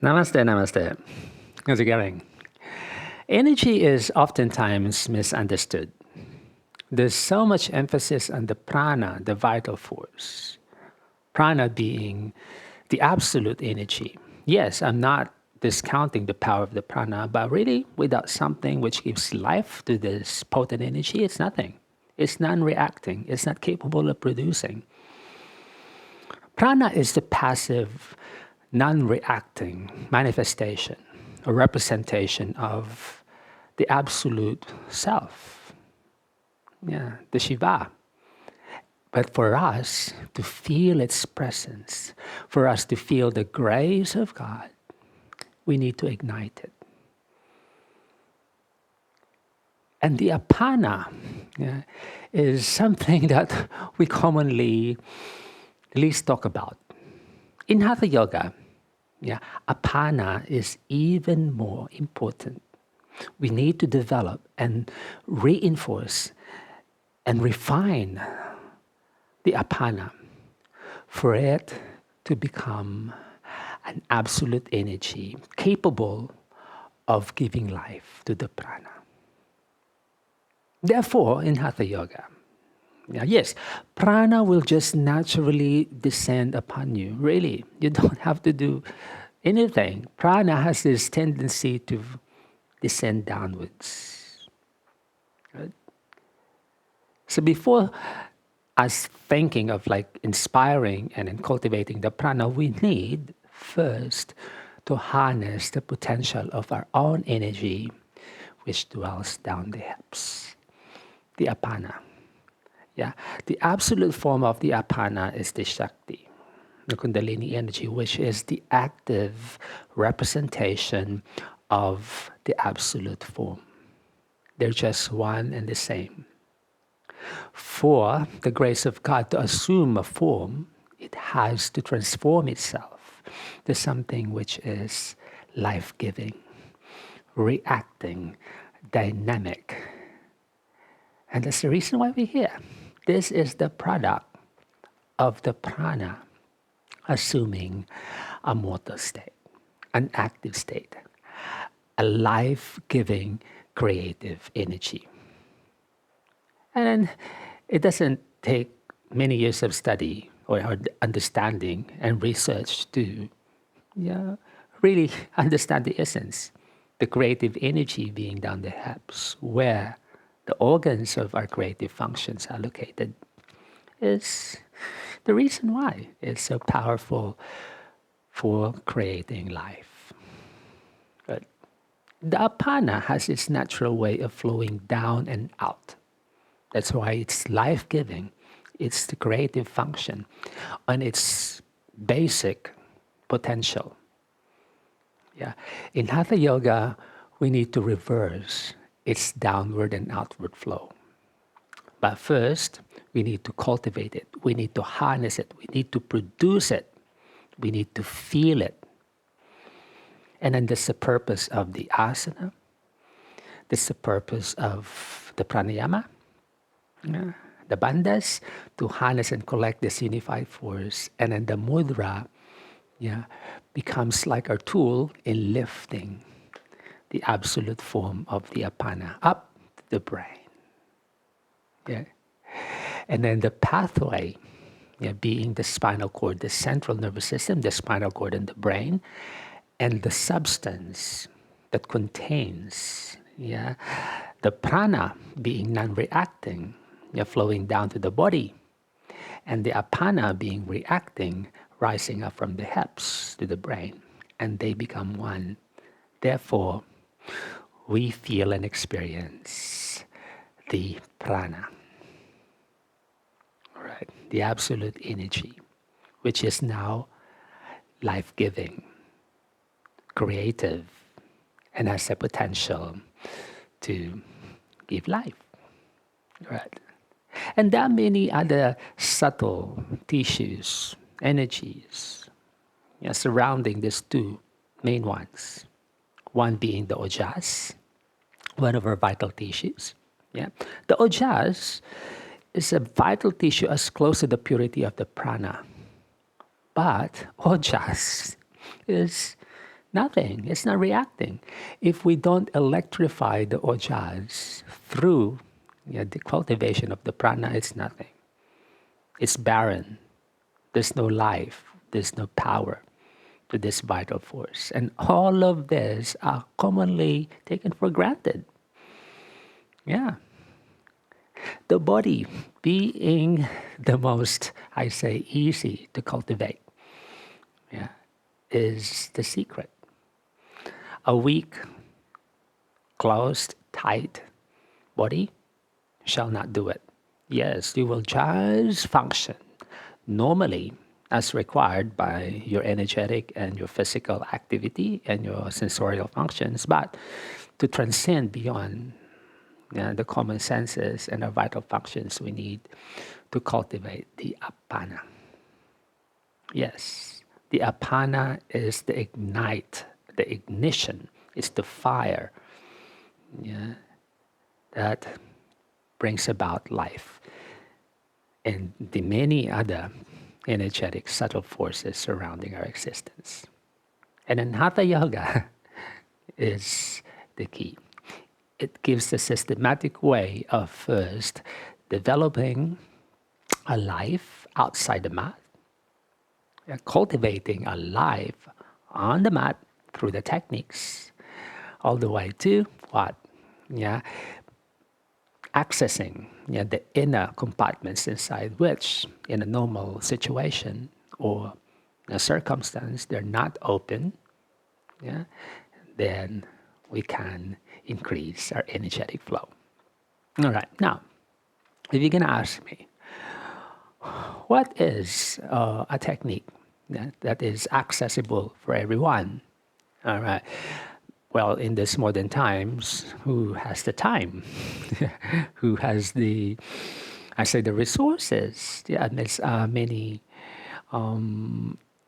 Namaste, namaste. How's it going? Energy is oftentimes misunderstood. There's so much emphasis on the prana, the vital force. Prana being the absolute energy. Yes, I'm not discounting the power of the prana, but really, without something which gives life to this potent energy, it's nothing. It's non reacting, it's not capable of producing. Prana is the passive, non reacting manifestation or representation of the absolute self, the Shiva. But for us to feel its presence, for us to feel the grace of God, we need to ignite it. And the Apana is something that we commonly least talk about. In Hatha Yoga, Apana is even more important. We need to develop and reinforce and refine the Apana for it to become an absolute energy capable of giving life to the prana. Therefore, in Hatha Yoga, yes, prana will just naturally descend upon you. Really, you don't have to do anything. Prana has this tendency to descend downwards. Right? So before us thinking of like inspiring and in cultivating the prana, we need first to harness the potential of our own energy, which dwells down the hips, the apana. The absolute form of the apana is the Shakti, the Kundalini energy, which is the active representation of the absolute form. They're just one and the same. For the grace of God to assume a form, it has to transform itself to something which is life-giving, reacting, dynamic. And that's the reason why we're here. This is the product of the prana assuming a mortal state, an active state, a life-giving creative energy. And then it doesn't take many years of study or understanding and research to really understand the essence, the creative energy being down the hips, where the organs of our creative functions are located, is the reason why it's so powerful for creating life. But the apana has its natural way of flowing down and out. That's why it's life-giving. It's the creative function on its basic potential. In Hatha Yoga, we need to reverse its downward and outward flow. But first, we need to cultivate it. We need to harness it. We need to produce it. We need to feel it. And then that's the purpose of the asana. That's the purpose of the pranayama. The bandhas, to harness and collect this unified force. And then the mudra becomes like our tool in lifting the absolute form of the apana up to the brain. And then the pathway, being the spinal cord, the central nervous system, the spinal cord and the brain, and the substance that contains the prana being non-reacting, flowing down to the body, and the apana being reacting, rising up from the hips to the brain, and they become one. Therefore, we feel and experience the prana, right? The absolute energy, which is now life-giving, creative, and has the potential to give life, right? And there are many other subtle tissues, energies, surrounding these two main ones. One being the ojas, one of our vital tissues. The ojas is a vital tissue as close to the purity of the prana. But ojas is Nothing. It's not reacting. If we don't electrify the ojas through the cultivation of the prana, it's nothing. It's barren. There's no life. There's no power to this vital force. And all of this are commonly taken for granted. Yeah. The body being the most, I say, easy to cultivate, yeah, is the secret. A weak, closed, tight body shall not do it. Yes, you will just function normally as required by your energetic and your physical activity and your sensorial functions, but to transcend beyond the common senses and our vital functions, we need to cultivate the apana. Yes, the apana is the ignite, the ignition, is the fire, yeah, that brings about life and the many other energetic subtle forces surrounding our existence. And then Hatha Yoga is the key. It gives a systematic way of first developing a life outside the mat, cultivating a life on the mat through the techniques, all the way to what? Yeah, accessing the inner compartments inside which, in a normal situation or a circumstance, they're not open, yeah, then we can increase our energetic flow. All right, now, if you're going to ask me, what is a technique that is accessible for everyone? All right. Well, in this modern times, who has the time? Who has the, I say, the resources? Yeah, and there's many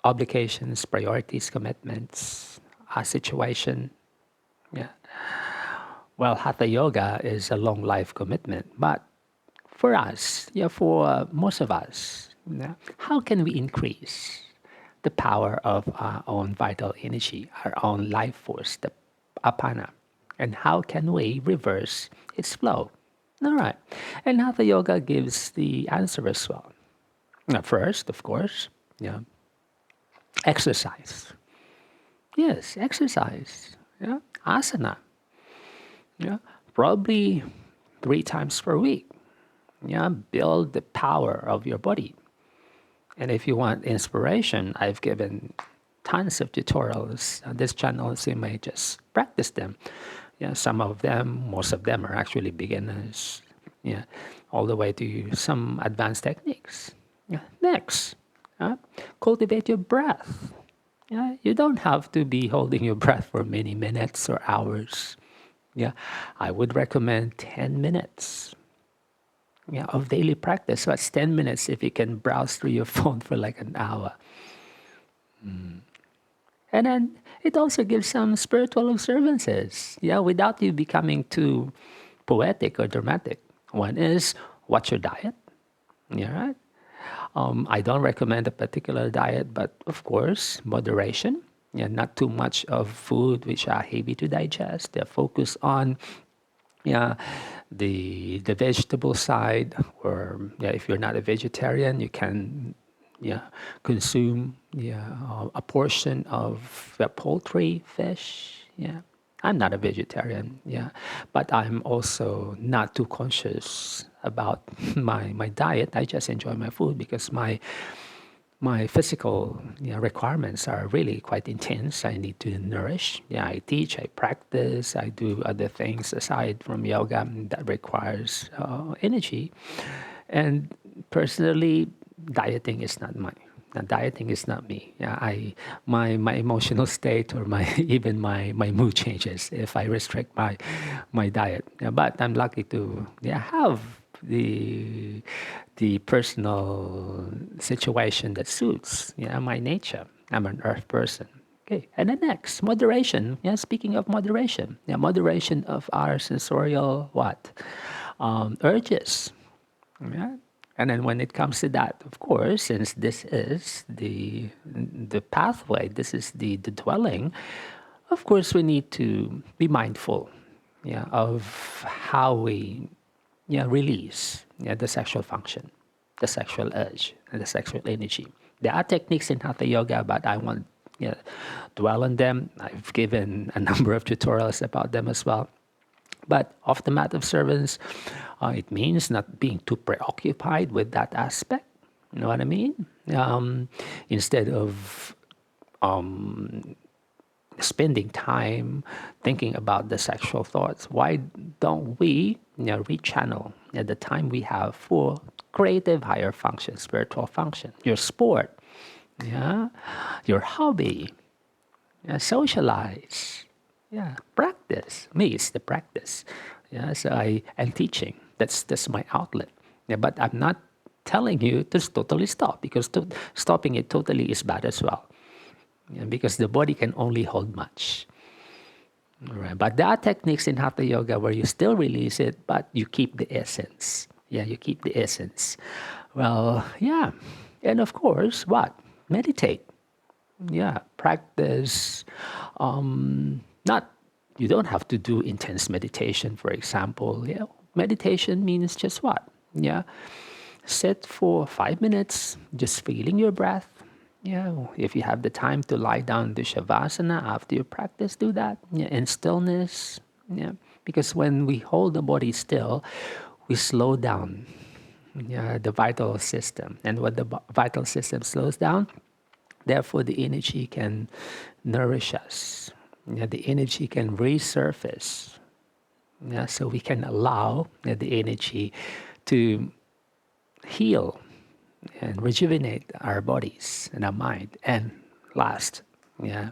obligations, priorities, commitments, a situation. Yeah. Well, Hatha Yoga is a long life commitment, but for us, yeah, for most of us, yeah, how can we increase the power of our own vital energy, our own life force, the apana? And how can we reverse its flow? All right. And Hatha Yoga gives the answer as well. Now, first, of course, yeah, exercise. Yes, exercise. Yeah, asana. Yeah, probably 3 times per week. Yeah, build the power of your body. And if you want inspiration, I've given tons of tutorials on this channel, so you may just practice them. Yeah, some of them, most of them are actually beginners. Yeah, all the way to some advanced techniques. Yeah. Next, cultivate your breath. Yeah, you don't have to be holding your breath for many minutes or hours. Yeah, I would recommend 10 minutes, yeah, of daily practice. So that's 10 minutes if you can browse through your phone for like an hour. And then it also gives some spiritual observances, yeah, without you becoming too poetic or dramatic. One is, what's your diet? Yeah, right? I don't recommend a particular diet, but of course, moderation. Yeah, not too much of food which are heavy to digest. They're focused on, yeah, the vegetable side, or yeah, if you're not a vegetarian, you can, yeah, consume, yeah, a portion of the poultry, fish. Yeah, I'm not a vegetarian. Yeah, but I'm also not too conscious about my diet. I just enjoy my food because my physical, requirements are really quite intense. I need to nourish. Yeah, I teach, I practice, I do other things aside from yoga that requires energy. And personally, dieting is not my. Dieting is not me. Yeah, my emotional state or my even my mood changes if I restrict my diet. Yeah, but I'm lucky to have the the personal situation that suits my nature. I'm an earth person. Okay, and then next, moderation. Yeah, speaking of moderation, moderation of our sensorial what urges. Yeah, And then when it comes to that, of course, since this is the pathway, this is the dwelling, of course we need to be mindful, yeah, of how we, yeah, release, yeah, the sexual function, the sexual urge, and the sexual energy. There are techniques in Hatha Yoga, but I won't, yeah, dwell on them. I've given a number of tutorials about them as well. But off the mat observance, it means not being too preoccupied with that aspect. You know what I mean? Instead of spending time thinking about the sexual thoughts, why don't we, rechannel the time we have for creative higher function, spiritual function, your sport, yeah, your hobby, yeah, socialize, yeah, practice. Me, it's the practice. Yeah, so and teaching. That's my outlet. Yeah, but I'm not telling you to totally stop, because stopping it totally is bad as well. Yeah, because the body can only hold much. Right. But there are techniques in Hatha Yoga where you still release it, but you keep the essence. Yeah, you keep the essence. Well, yeah. And of course, what? Meditate. Yeah, practice. Not, you don't have to do intense meditation, for example. Yeah, meditation means just what? Yeah, sit for 5 minutes, just feeling your breath. Yeah, if you have the time to lie down to shavasana after you practice, do that. Yeah, in stillness. Yeah, because when we hold the body still, we slow down, yeah, the vital system. And when the vital system slows down, therefore the energy can nourish us. Yeah, the energy can resurface. Yeah, so we can allow, the energy to heal and rejuvenate our bodies and our mind. And last, yeah,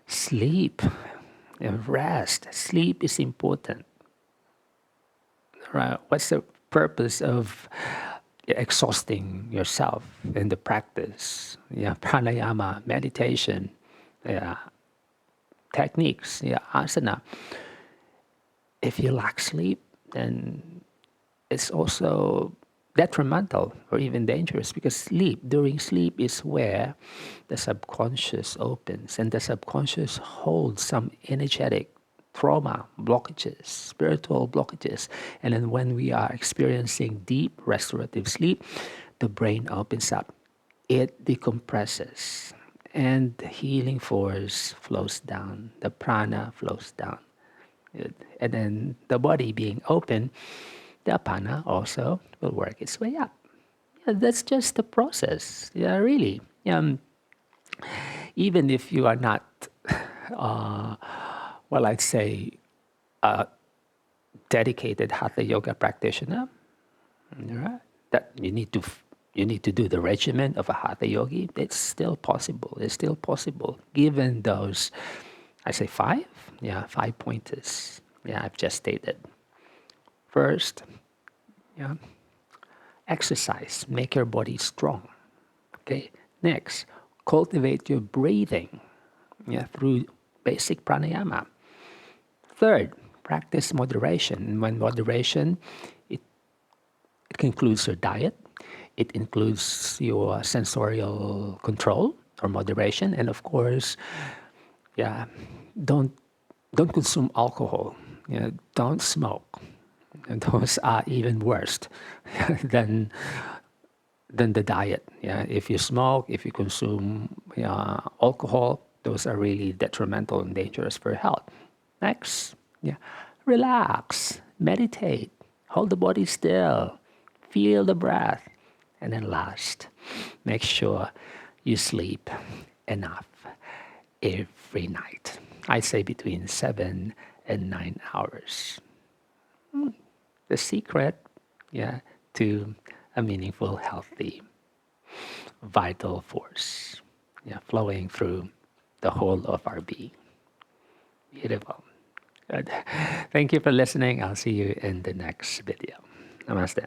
sleep and rest. Sleep is important. Right? What's the purpose of exhausting yourself in the practice? Yeah, pranayama, meditation, yeah, techniques, yeah, asana. If you lack sleep, then it's also detrimental or even dangerous, because during sleep is where the subconscious opens, and the subconscious holds some energetic trauma blockages, spiritual blockages. And then when we are experiencing deep restorative sleep, the brain opens up, it decompresses, and the healing force flows down, the prana flows down. And then the body being open, the apana also will work its way up. Yeah, that's just the process. Yeah, really. Even if you are not, well, I'd say, dedicated hatha yoga practitioner, right? That you need to do the regimen of a hatha yogi. It's still possible. It's still possible, given those, I say five, yeah, 5 pointers. Yeah, I've just stated. First, yeah, exercise, make your body strong. Okay. Next, cultivate your breathing, yeah, through basic pranayama. Third, practice moderation. And when moderation, it, it includes your diet, it includes your sensorial control or moderation, and of course, yeah, don't don't consume alcohol. Yeah, don't smoke. And those are even worse than the diet. Yeah, if you smoke, if you consume alcohol, those are really detrimental and dangerous for your health. Next, yeah, relax, meditate, hold the body still, feel the breath, and then last, make sure you sleep enough every night. I say between 7 and 9 hours. The secret, yeah, to a meaningful, healthy, vital force, yeah, flowing through the whole of our being. Beautiful. Good. Thank you for listening. I'll see you in the next video. Namaste.